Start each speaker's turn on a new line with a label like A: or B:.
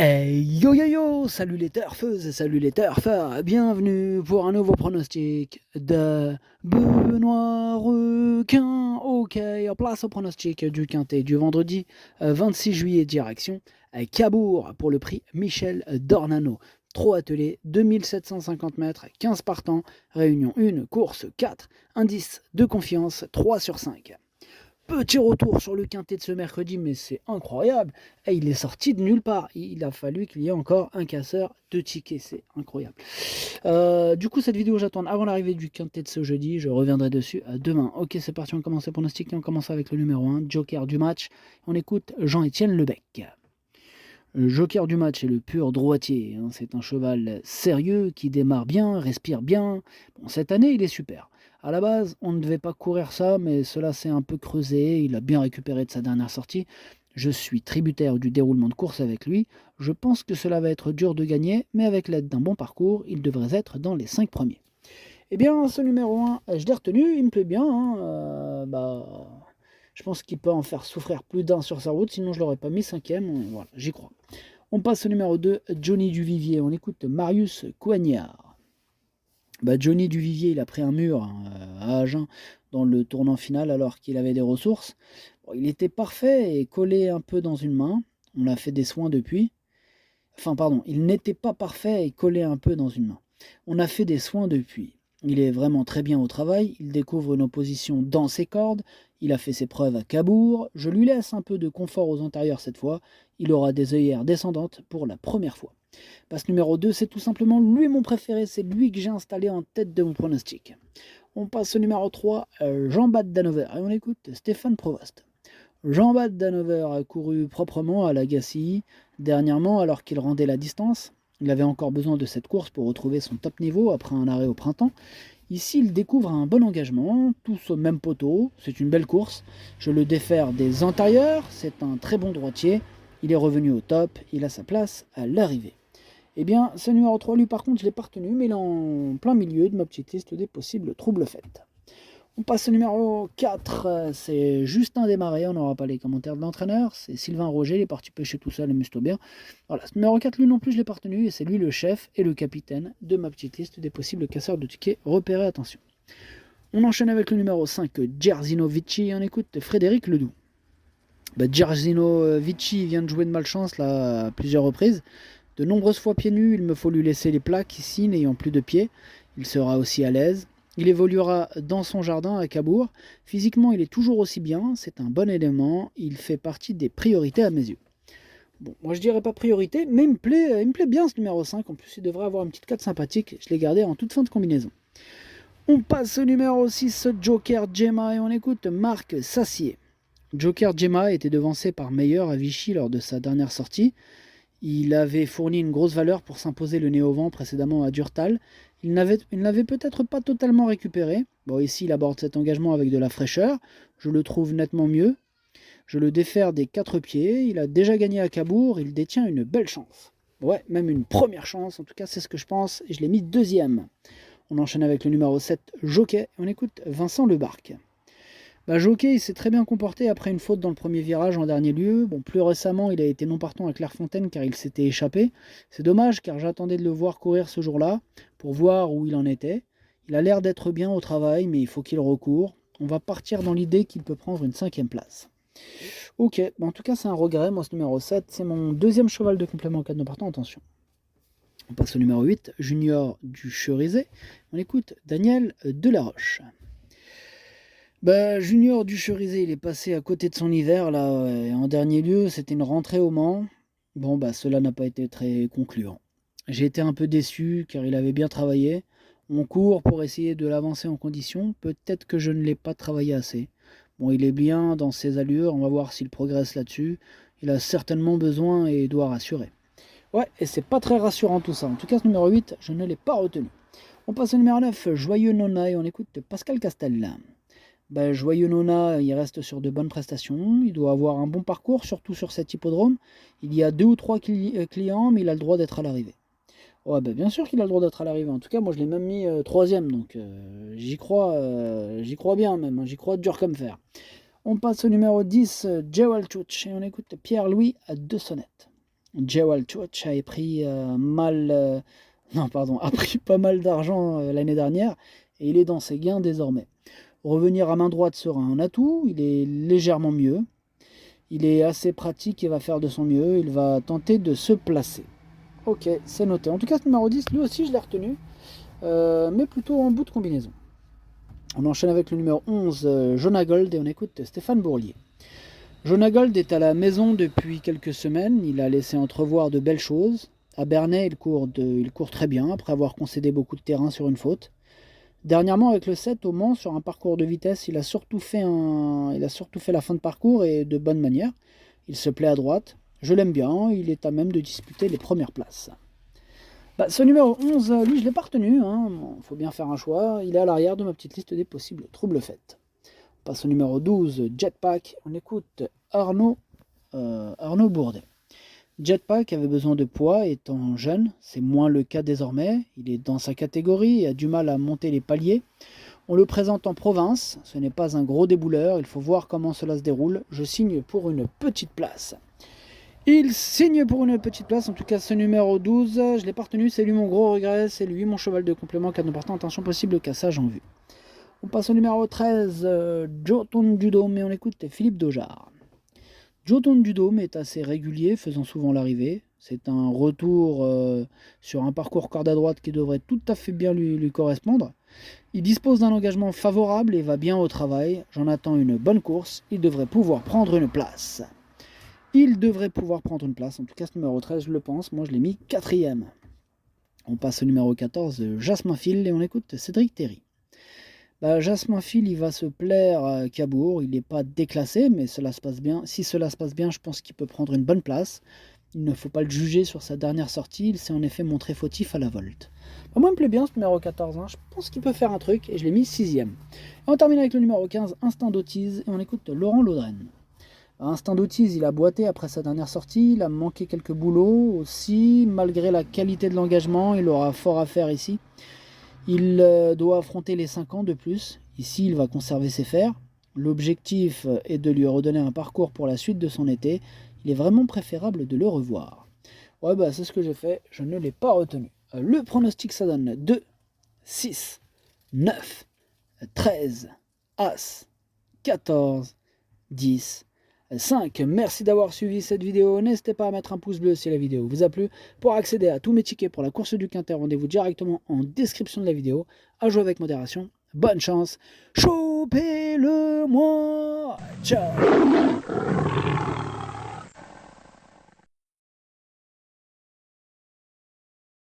A: Hey yo yo yo, salut les turfeuses et salut les turfeurs, bienvenue pour un nouveau pronostic de Benoît Requin. Ok, en place au pronostic du quintet du vendredi 26 juillet direction Cabourg pour le prix Michel Dornano. 3 attelés, 2750 mètres, 15 partants, réunion 1, course 4, indice de confiance 3 sur 5. Petit retour sur le quintet de ce mercredi, mais c'est incroyable. Et il est sorti de nulle part. Il a fallu qu'il y ait encore un casseur de tickets. C'est incroyable. Du coup, cette vidéo, j'attends avant l'arrivée du quintet de ce jeudi. Je reviendrai dessus demain. Ok, c'est parti. On commence le pronostic. On commence avec le numéro 1, Joker du match. On écoute Jean-Étienne Lebec. Le Joker du match est le pur droitier. C'est un cheval sérieux qui démarre bien, respire bien. Bon, cette année, il est super. À la base, on ne devait pas courir ça, mais cela s'est un peu creusé. Il a bien récupéré de sa dernière sortie. Je suis tributaire du déroulement de course avec lui. Je pense que cela va être dur de gagner, mais avec l'aide d'un bon parcours, il devrait être dans les 5 premiers. Eh bien, ce numéro 1, je l'ai retenu, il me plaît bien. Je pense qu'il peut en faire souffrir plus d'un sur sa route, sinon je ne l'aurais pas mis cinquième. Voilà, j'y crois. On passe au numéro 2, Johnny Duvivier. On écoute Marius Coignard. Johnny Duvivier, il a pris un mur à Agen dans le tournant final alors qu'il avait des ressources. Bon, il était parfait et collé un peu dans une main. On a fait des soins depuis. Enfin, pardon, il n'était pas parfait et collé un peu dans une main. On a fait des soins depuis. Il est vraiment très bien au travail, il découvre une opposition dans ses cordes, il a fait ses preuves à Cabourg, je lui laisse un peu de confort aux antérieurs cette fois, il aura des œillères descendantes pour la première fois. Passe numéro 2, c'est tout simplement lui mon préféré, c'est lui que j'ai installé en tête de mon pronostic. On passe au numéro 3, Jean-Baptiste Danover, et on écoute Stéphane Provost. Jean-Baptiste Danover a couru proprement à l'Agassi dernièrement alors qu'il rendait la distance. Il avait encore besoin de cette course pour retrouver son top niveau après un arrêt au printemps. Ici, il découvre un bon engagement, tous au même poteau, c'est une belle course. Je le défère des antérieurs, c'est un très bon droitier. Il est revenu au top, il a sa place à l'arrivée. Eh bien, ce numéro 3, lui par contre, je l'ai pas retenu, mais il est en plein milieu de ma petite liste des possibles troubles faits. On passe au numéro 4, c'est Justin Desmarais, on n'aura pas les commentaires de l'entraîneur, c'est Sylvain Roger, il est parti pêcher tout seul, amuse-toi bien. Voilà, ce numéro 4, lui non plus je l'ai pas retenu, et c'est lui le chef et le capitaine de ma petite liste des possibles casseurs de tickets, repérez attention. On enchaîne avec le numéro 5, Gersino Vici, on écoute Frédéric Ledoux. Gersino Vici vient de jouer de malchance là à plusieurs reprises. De nombreuses fois pieds nus, il me faut lui laisser les plaques ici, n'ayant plus de pieds. Il sera aussi à l'aise. Il évoluera dans son jardin à Cabourg. Physiquement, il est toujours aussi bien. C'est un bon élément. Il fait partie des priorités à mes yeux. Bon, moi je dirais pas priorité, mais il me plaît bien ce numéro 5. En plus, il devrait avoir une petite cote sympathique. Je l'ai gardé en toute fin de combinaison. On passe au numéro 6, Joker Gemma, et on écoute Marc Sassier. Joker Gemma était devancé par Meyer à Vichy lors de sa dernière sortie. Il avait fourni une grosse valeur pour s'imposer le nez au vent précédemment à Durtal. Il n'avait peut-être pas totalement récupéré. Bon, ici, il aborde cet engagement avec de la fraîcheur. Je le trouve nettement mieux. Je le défère des 4 pieds. Il a déjà gagné à Cabourg. Il détient une belle chance. Ouais, même une première chance. En tout cas, c'est ce que je pense. Et je l'ai mis deuxième. On enchaîne avec le numéro 7, Jockey. On écoute Vincent Lebarque. Jockey, il s'est très bien comporté après une faute dans le premier virage en dernier lieu. Bon, plus récemment, il a été non partant à Clairefontaine car il s'était échappé. C'est dommage car j'attendais de le voir courir ce jour-là pour voir où il en était. Il a l'air d'être bien au travail, mais il faut qu'il recourt. On va partir dans l'idée qu'il peut prendre une 5e place. Ok, en tout cas, c'est un regret. Moi, ce numéro 7, c'est mon deuxième cheval de complément en cas de non partant. Attention. On passe au numéro 8, Junior du Cherizet. On écoute Daniel Delaroche. Junior du Cherizet, il est passé à côté de son hiver là. En dernier lieu, c'était une rentrée au Mans. Bon, cela n'a pas été très concluant. J'ai été un peu déçu car il avait bien travaillé. On court pour essayer de l'avancer en condition. Peut-être que je ne l'ai pas travaillé assez. Bon, il est bien dans ses allures. On va voir s'il progresse là-dessus. Il a certainement besoin et doit rassurer. Ouais, et c'est pas très rassurant tout ça. En tout cas, ce numéro 8, je ne l'ai pas retenu. On passe au numéro 9, Joyeux Nona, et on écoute Pascal Castel. Joyeux Nona, il reste sur de bonnes prestations. Il doit avoir un bon parcours, surtout sur cet hippodrome. Il y a 2 ou 3 clients, mais il a le droit d'être à l'arrivée. Ouais, bien sûr qu'il a le droit d'être à l'arrivée. En tout cas, moi, je l'ai même mis 3e, donc j'y crois bien même. J'y crois dur comme fer. On passe au numéro 10, Jewel Chouch, et on écoute Pierre-Louis à 2 sonnettes. Jewel Church a pris a pris pas mal d'argent l'année dernière et il est dans ses gains désormais. Revenir à main droite sera un atout, il est légèrement mieux. Il est assez pratique et va faire de son mieux, il va tenter de se placer. Ok, c'est noté. En tout cas, ce numéro 10, lui aussi je l'ai retenu, mais plutôt en bout de combinaison. On enchaîne avec le numéro 11, Jonah Gold, et on écoute Stéphane Bourlier. Jonah Gold est à la maison depuis quelques semaines, il a laissé entrevoir de belles choses. À Bernay, il court très bien, après avoir concédé beaucoup de terrain sur une faute. Dernièrement, avec le 7 au Mans, sur un parcours de vitesse, il a surtout fait la fin de parcours et de bonne manière. Il se plaît à droite, je l'aime bien, il est à même de disputer les premières places. Ce numéro 11, lui, je ne l'ai pas retenu, faut bien faire un choix. Il est à l'arrière de ma petite liste des possibles troubles faits. On passe au numéro 12, Jetpack. On écoute Arnaud Bourdet. Jetpack avait besoin de poids étant jeune, c'est moins le cas désormais. Il est dans sa catégorie et a du mal à monter les paliers. On le présente en province, ce n'est pas un gros débouleur, il faut voir comment cela se déroule. Je signe pour une petite place. Il signe pour une petite place, en tout cas ce numéro 12, je ne l'ai pas retenu, c'est lui mon gros regret, c'est lui mon cheval de complément, car ne portant attention possible cassage en vue. On passe au numéro 13, Jotun du Dôme, et on écoute Philippe Dojard. Jotun du Dôme est assez régulier, faisant souvent l'arrivée. C'est un retour sur un parcours corde à droite qui devrait tout à fait bien lui correspondre. Il dispose d'un engagement favorable et va bien au travail. J'en attends une bonne course, il devrait pouvoir prendre une place. En tout cas ce numéro 13 je le pense, moi je l'ai mis 4ème. On passe au numéro 14, Jasmin Phil, et on écoute Cédric Terry. Jasmin Phil, il va se plaire à Cabourg, il n'est pas déclassé, mais cela se passe bien. Si cela se passe bien, je pense qu'il peut prendre une bonne place. Il ne faut pas le juger sur sa dernière sortie, il s'est en effet montré fautif à la Volte. Moi il me plaît bien ce numéro 14, je pense qu'il peut faire un truc, et je l'ai mis 6ème. Et on termine avec le numéro 15, Instinct d'Autise, et on écoute Laurent Laudren. Instinct d'Autise, il a boité après sa dernière sortie, il a manqué quelques boulots aussi, malgré la qualité de l'engagement, il aura fort à faire ici. Il doit affronter les 5 ans de plus, ici il va conserver ses fers. L'objectif est de lui redonner un parcours pour la suite de son été, il est vraiment préférable de le revoir. C'est ce que j'ai fait, je ne l'ai pas retenu. Le pronostic ça donne 2, 6, 9, 13, As, 14, 10, 5. Merci d'avoir suivi cette vidéo. N'hésitez pas à mettre un pouce bleu si la vidéo vous a plu. Pour accéder à tous mes tickets pour la course du Quintet, rendez-vous directement en description de la vidéo. À jouer avec modération. Bonne chance. Chopez-le moi. Ciao.